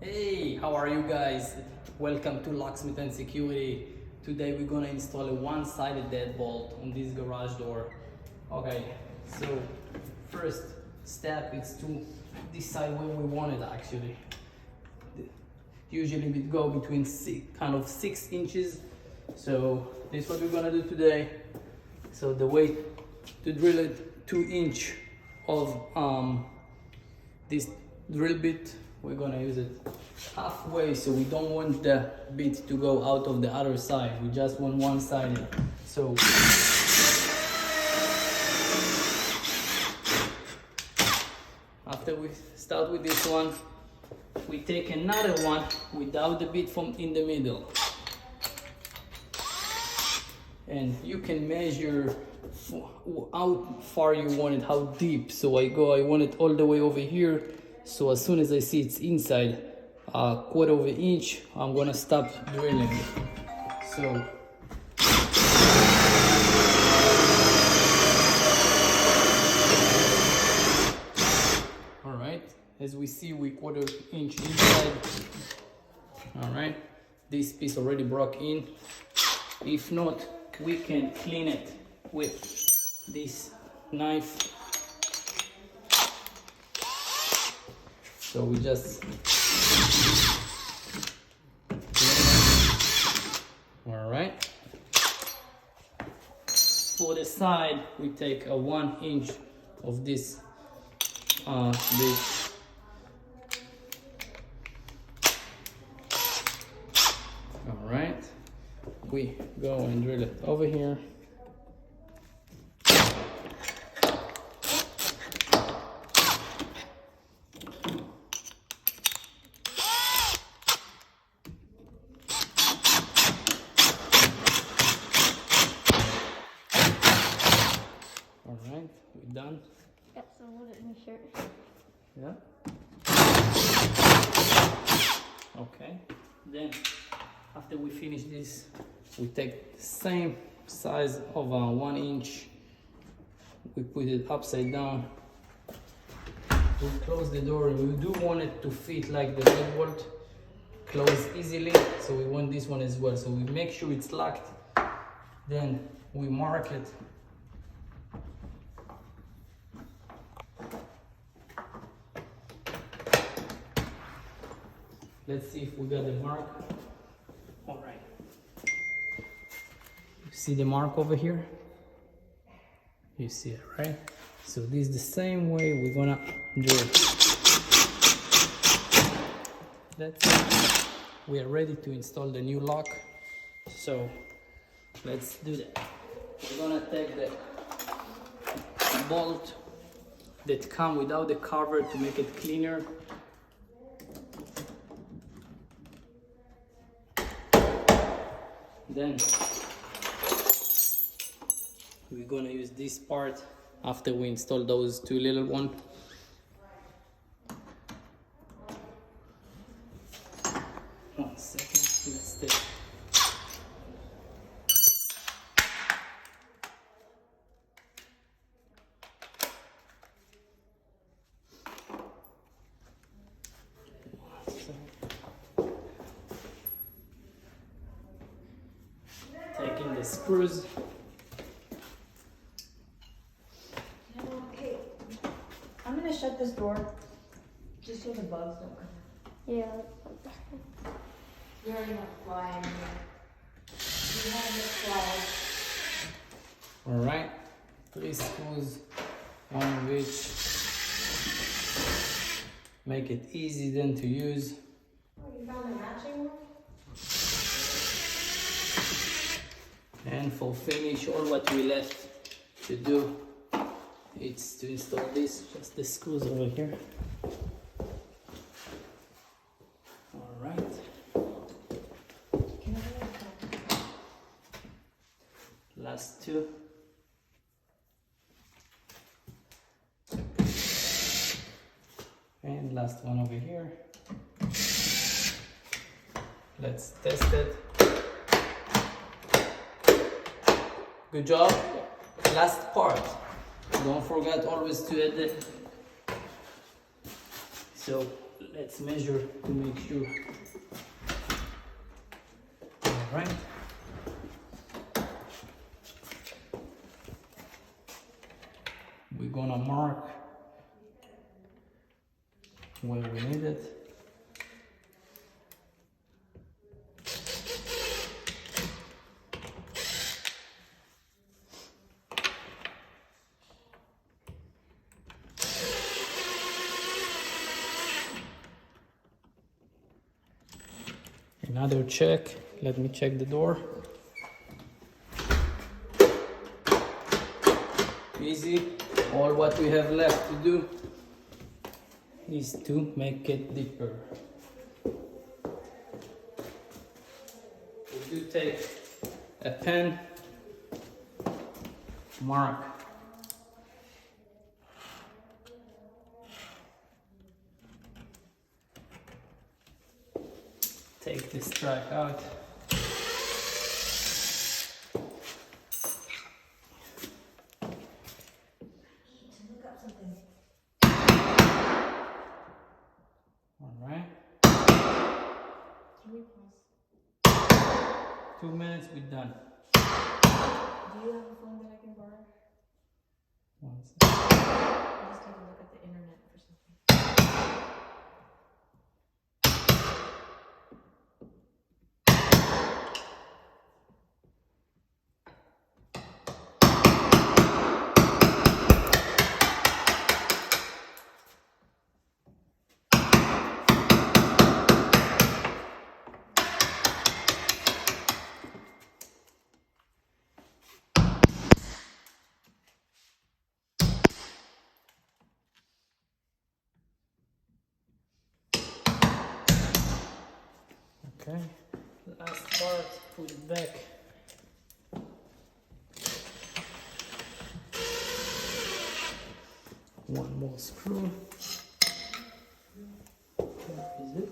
Hey, how are you guys? Welcome to Locksmith and Security. Today we're gonna install a one-sided deadbolt on this garage door. Okay, so first step is to decide where we want it actually. Usually we go between 6 inches. So this is what we're gonna do today. So the way to drill it, 2 inch of this drill bit. We're gonna use it halfway, so we don't want the bit to go out of the other side. We just want one sided. So after we start with this one, we take another one without the bit from in the middle. And you can measure how far you want it, how deep. So I want it all the way over here. So as soon as I see it's inside a 1/4 inch, I'm gonna stop drilling. So all right, as we see, we 1/4 inch inside. All right, this piece already broke in. If not, we can clean it with this knife. So we just all right. For the side, we take a 1 inch of this bit. All right, we go and drill it over here. Alright, we're done. Yep, so we'll put it in my shirt. Yeah. Okay. Then, after we finish this, we take the same size of 1 inch. We put it upside down. We close the door, and we do want it to fit like the deadbolt, close easily. So we want this one as well. So we make sure it's locked. Then we mark it. Let's see if we got the mark. All right. See the mark over here? You see it, right? So this is the same way we're gonna drill. That's it. We are ready to install the new lock. So let's do that. We're gonna take the bolt that come without the cover to make it cleaner. Then we're gonna use this part after we install those 2 little ones. One second, let's take. Taking the screws. Okay, I'm gonna shut this door just so the bugs don't come in. Yeah. You already have a fly in here. You have the flies. All right, 3 screws, one of each. Make it easy then to use. Oh, you found a matching one? And for finish, all what we left to do is to install this, just the screws over here. All right. Can I Last 2. And last one over here. Let's test it. Good job. Last part. Don't forget always to add the. So let's measure to make sure. All right. We're gonna mark where we need it. Another check. Let me check the door. Easy. All what we have left to do is to make it deeper. We do take a pen, mark take this track out. All right. 2 minutes, we're done. Do you have a phone that I can borrow? 1 second. I'll just take a look at the internet for something. Okay, last part, put it back. One more screw. Where is it?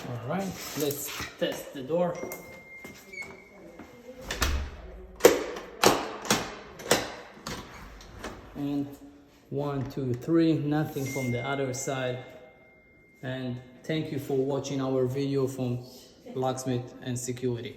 All right, let's test the door. And 1, 2, 3, nothing from the other side. And thank you for watching our video from Locksmith and Security.